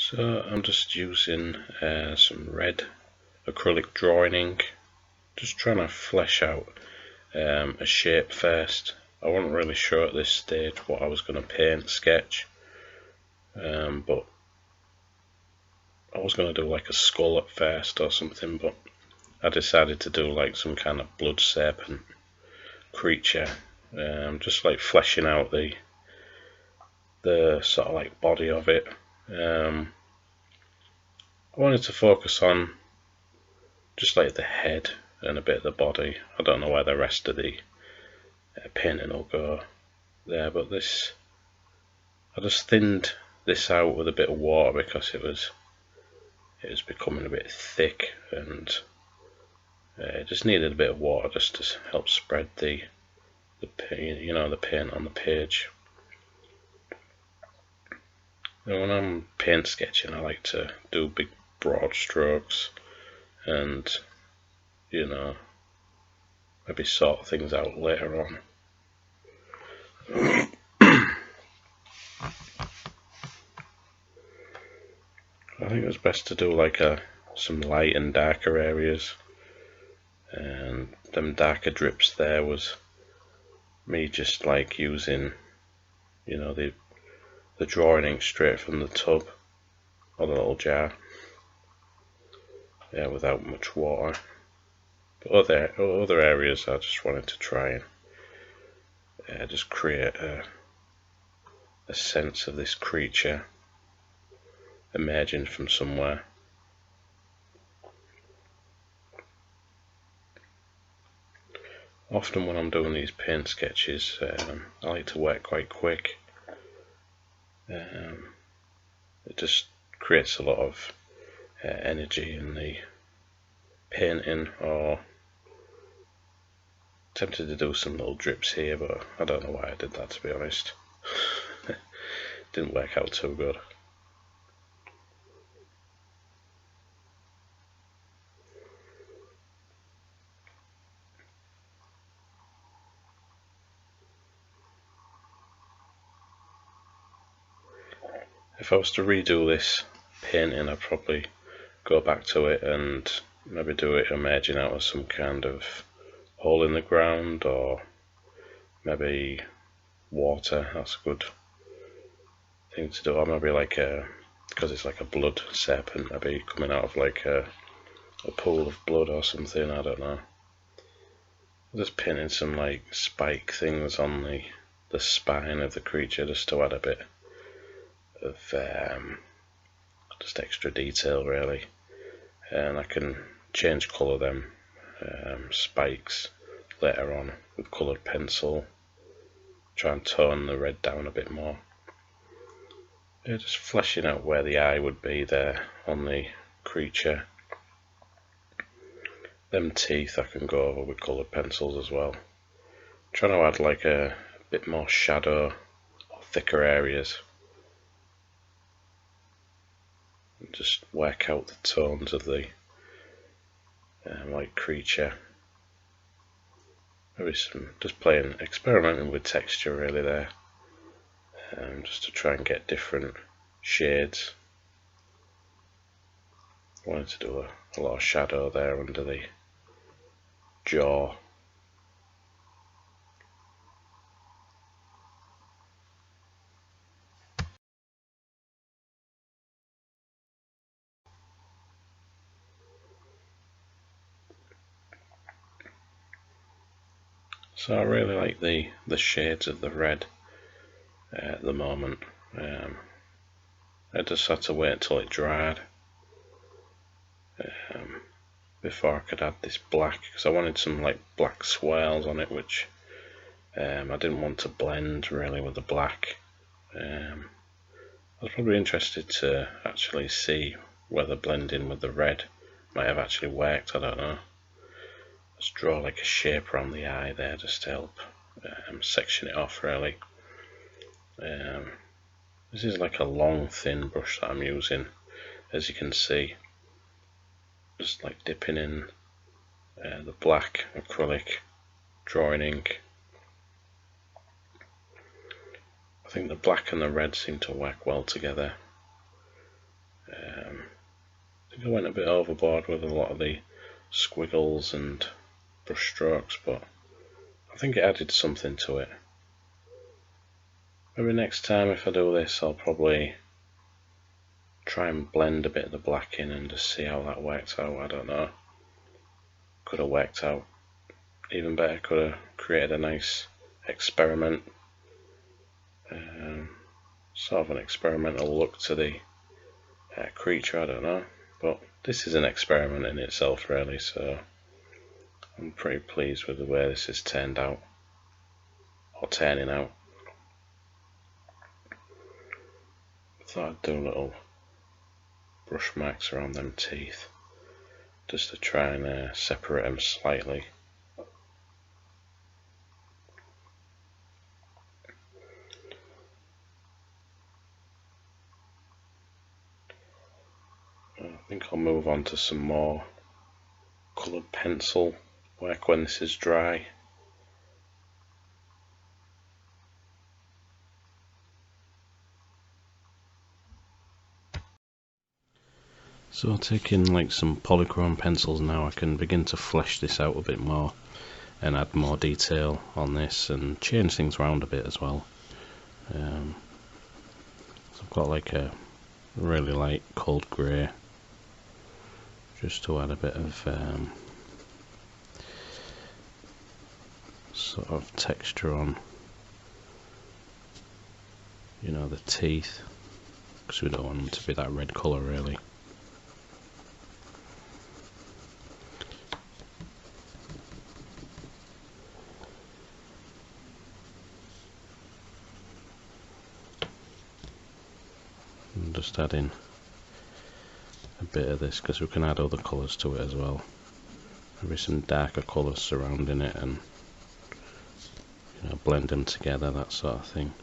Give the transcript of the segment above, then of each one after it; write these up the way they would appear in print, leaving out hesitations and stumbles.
So I'm just using some red acrylic drawing ink, just trying to flesh out a shape first. I wasn't really sure at this stage what I was going to paint sketch, but I was going to do like a skull at first or something, but I decided to do like some kind of blood serpent creature, just like fleshing out the sort of like body of it. I wanted to focus on just like the head and a bit of the body. I don't know where the rest of the painting will go there, but this, I just thinned this out with a bit of water because it was becoming a bit thick, and it just needed a bit of water just to help spread the paint, the paint on the page. And when I'm paint sketching, I like to do big broad strokes and maybe sort things out later on. I think it was best to do like some light and darker areas, and them darker drips there was me just like using the drawing ink straight from the tub or the little jar, without much water. But other areas I just wanted to try and just create a sense of this creature emerging from somewhere. Often when I'm doing these paint sketches, I like to work quite quick. It just creates a lot of energy in the painting. Or tempted to do some little drips here, but I don't know why I did that, to be honest. Didn't work out too good. If I was to redo this painting, I'd probably go back to it and maybe do it emerging out of some kind of hole in the ground, or maybe water. That's a good thing to do. Or maybe like because it's like a blood serpent, maybe coming out of like a pool of blood or something. I don't know. Just pinning some like spike things on the spine of the creature just to add a bit of just extra detail, really. And I can change colour them spikes later on with coloured pencil, try and tone the red down a bit more. Just fleshing out where the eye would be there on the creature. Them teeth I can go over with coloured pencils as well. Trying to add like a bit more shadow or thicker areas. And just work out the tones of the like creature. Maybe just experimenting with texture really there, just to try and get different shades. I wanted to do a lot of shadow there under the jaw. So I really like the shades of the red at the moment. I just had to wait until it dried before I could add this black, because I wanted some like black swirls on it, which I didn't want to blend really with the black. I was probably interested to actually see whether blending with the red might have actually worked. I don't know. Let's draw like a shape around the eye there just to help section it off, really. This is like a long thin brush that I'm using, as you can see. Just like dipping in the black acrylic drawing ink. I think the black and the red seem to work well together. think I went a bit overboard with a lot of the squiggles and brush strokes, but I think it added something to it. Maybe next time if I do this, I'll probably try and blend a bit of the black in and just see how that works out. I don't know. Could have worked out even better. Could have created a nice experiment, sort of an experimental look to the creature. I don't know, but this is an experiment in itself, really. So I'm pretty pleased with the way this has turned out, or turning out. Thought I'd do little brush marks around them teeth just to try and separate them slightly. I think I'll move on to some more coloured pencil work when this is dry. So taking like some polychrome pencils now, I can begin to flesh this out a bit more and add more detail on this and change things around a bit as well. So I've got like a really light cold grey just to add a bit of sort of texture on, you know, the teeth, because we don't want them to be that red colour really. And just add in a bit of this because we can add other colours to it as well. Maybe some darker colours surrounding it and, you know, blend them together, that sort of thing.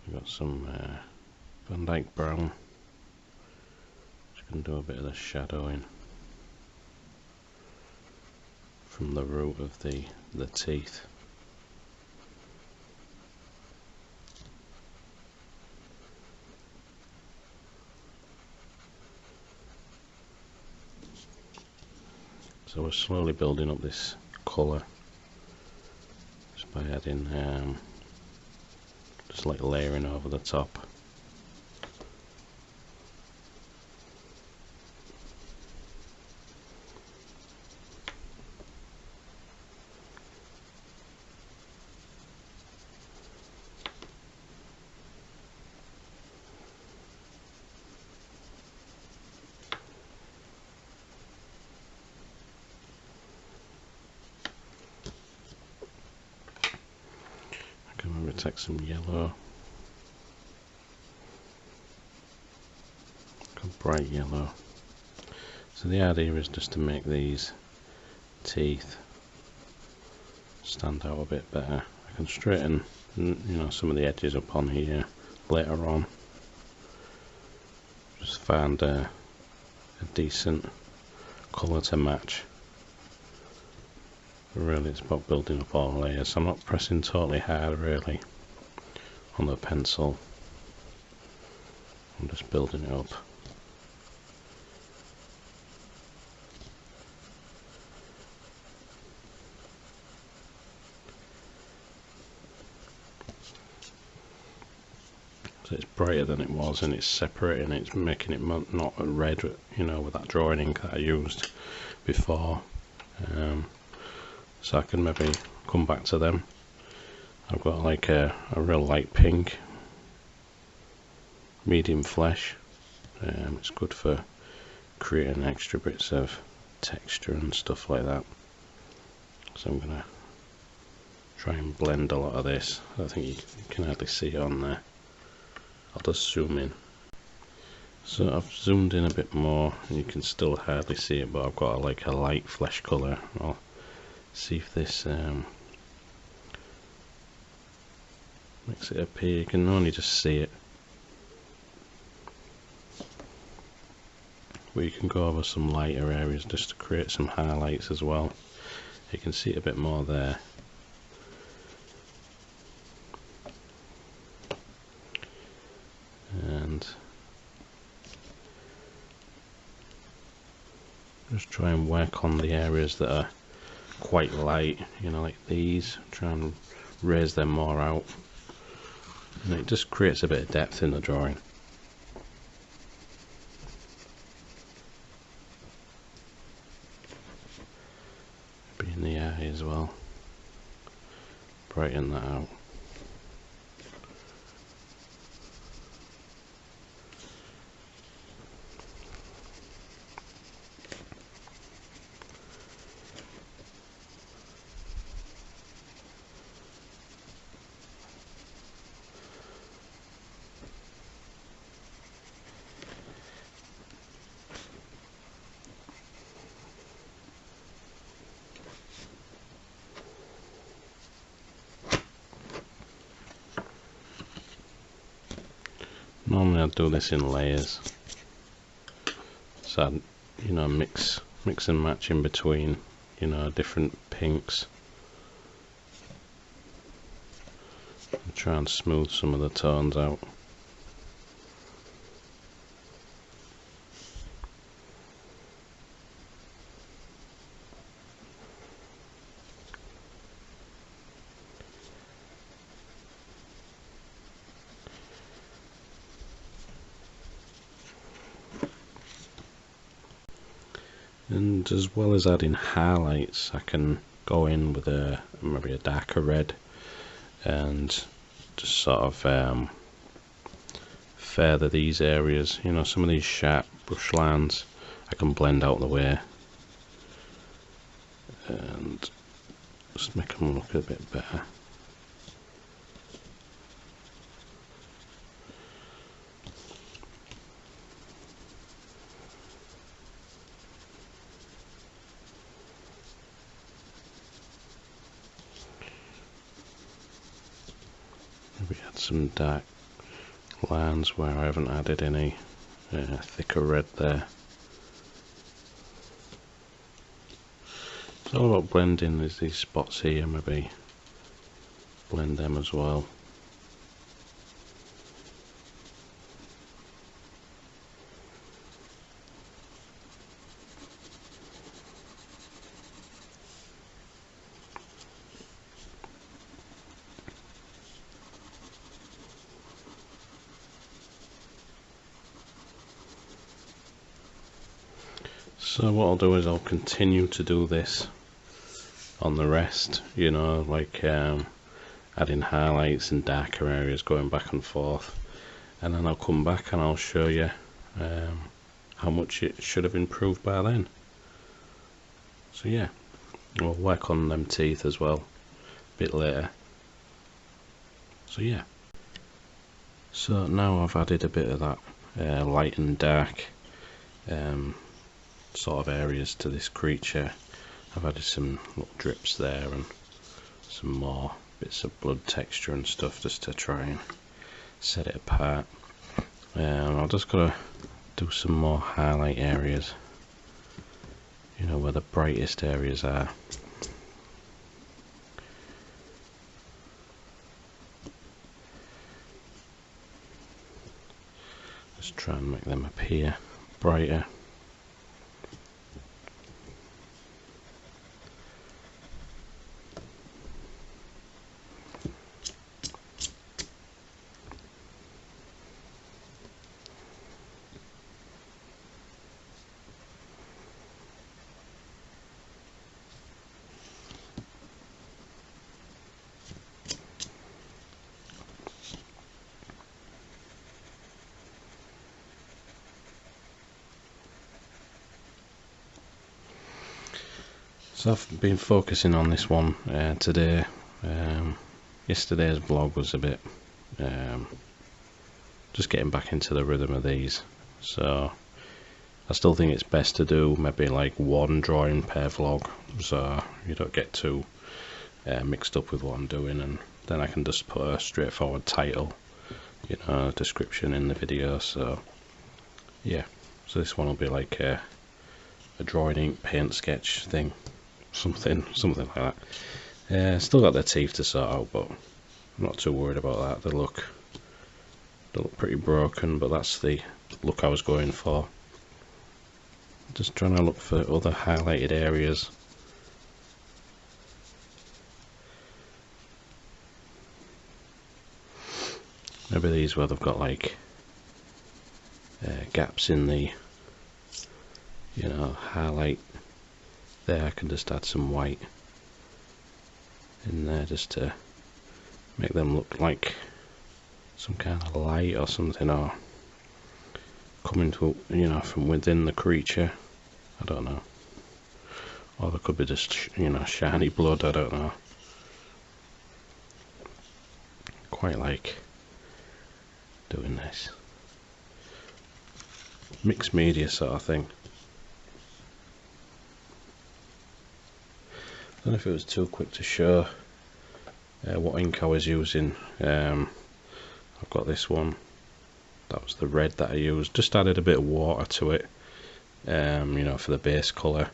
We've got some Van Dyke brown, which can do a bit of the shadowing from the root of the teeth. So we're slowly building up this colour just by adding just like layering over the top. Take some yellow, like a bright yellow. So the idea is just to make these teeth stand out a bit better. I can straighten, you know, some of the edges up on here later on. Just find a decent colour to match. Really, it's about building up all layers. So I'm not pressing totally hard really on the pencil. I'm just building it up. So it's brighter than it was, and it's separating. It's making it not a red, you know, with that drawing ink that I used before. So I can maybe come back to them. I've got like a real light pink, medium flesh. It's good for creating extra bits of texture and stuff like that. So I'm gonna try and blend a lot of this. I think you can hardly see it on there. I'll just zoom in. So I've zoomed in a bit more, and you can still hardly see it, but I've got like a light flesh colour. I'll see if this makes it appear. You can only just see it, but you can go over some lighter areas just to create some highlights as well. You can see it a bit more there. Just try and work on the areas that are quite light, you know, like these. Try and raise them more out, and it just creates a bit of depth in the drawing. Be in the eye as well. Brighten that out. Normally I'd do this in layers, so I'd, you know, mix and match in between, you know, different pinks, and try and smooth some of the tones out. And as well as adding highlights, I can go in with maybe a darker red and just sort of feather these areas. You know, some of these sharp brush lines I can blend out the way and just make them look a bit better. Maybe add some dark lines where I haven't added any thicker red there. It's all about blending. There's these spots here, maybe blend them as well. So what I'll do is I'll continue to do this on the rest, you know, like adding highlights and darker areas, going back and forth, and then I'll come back and I'll show you how much it should have improved by then. So yeah, we'll work on them teeth as well a bit later. So yeah, so now I've added a bit of that light and dark sort of areas to this creature. I've added some little drips there and some more bits of blood texture and stuff just to try and set it apart. I've just got to do some more highlight areas, you know, where the brightest areas are. Just try and make them appear brighter. So I've been focusing on this one today. Yesterday's vlog was a bit just getting back into the rhythm of these, so I still think it's best to do maybe like one drawing per vlog, so you don't get too mixed up with what I'm doing, and then I can just put a straightforward title, you know, description in the video. So yeah, so this one will be like a drawing ink paint sketch thing, something like that. Still got their teeth to sort out, but I'm not too worried about that. They look pretty broken, but that's the look I was going for. Just trying to look for other highlighted areas. Maybe these where they've got like gaps in the, you know, highlight there. I can just add some white in there just to make them look like some kind of light or something, or coming to, you know, from within the creature. I don't know. Or there could be just, you know, shiny blood. I don't know. Quite like doing this mixed media sort of thing. I don't know if it was too quick to show what ink I was using. I've got this one. That was the red that I used. Just added a bit of water to it, you know, for the base colour.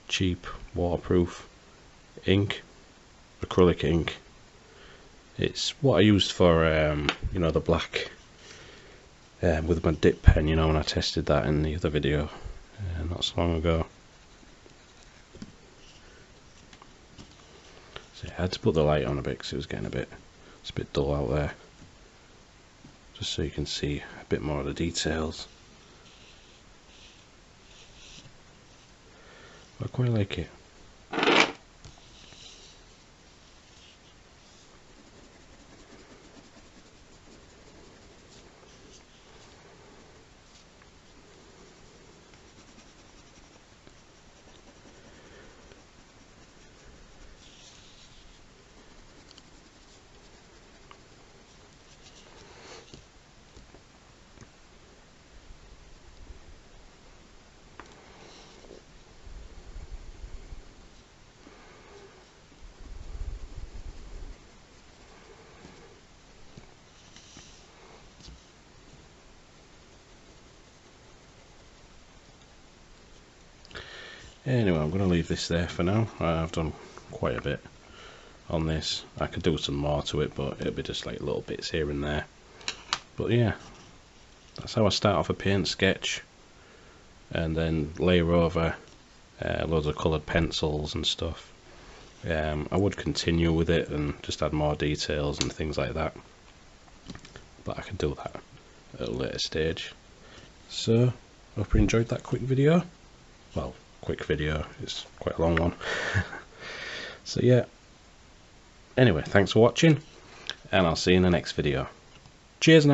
Cheap, waterproof ink, acrylic ink. It's what I used for, you know, the black with my dip pen, you know, when I tested that in the other video not so long ago. So I had to put the light on a bit because it was getting it's a bit dull out there. Just so you can see a bit more of the details. I quite like it. Anyway, I'm going to leave this there for now. I've done quite a bit on this. I could do some more to it, but it'll be just like little bits here and there. But yeah, that's how I start off a paint sketch, and then layer over loads of coloured pencils and stuff. I would continue with it and just add more details and things like that, but I could do that at a later stage. So, hope you enjoyed that quick video. Well, quick video, it's quite a long one. So yeah, anyway, thanks for watching, and I'll see you in the next video. Cheers now.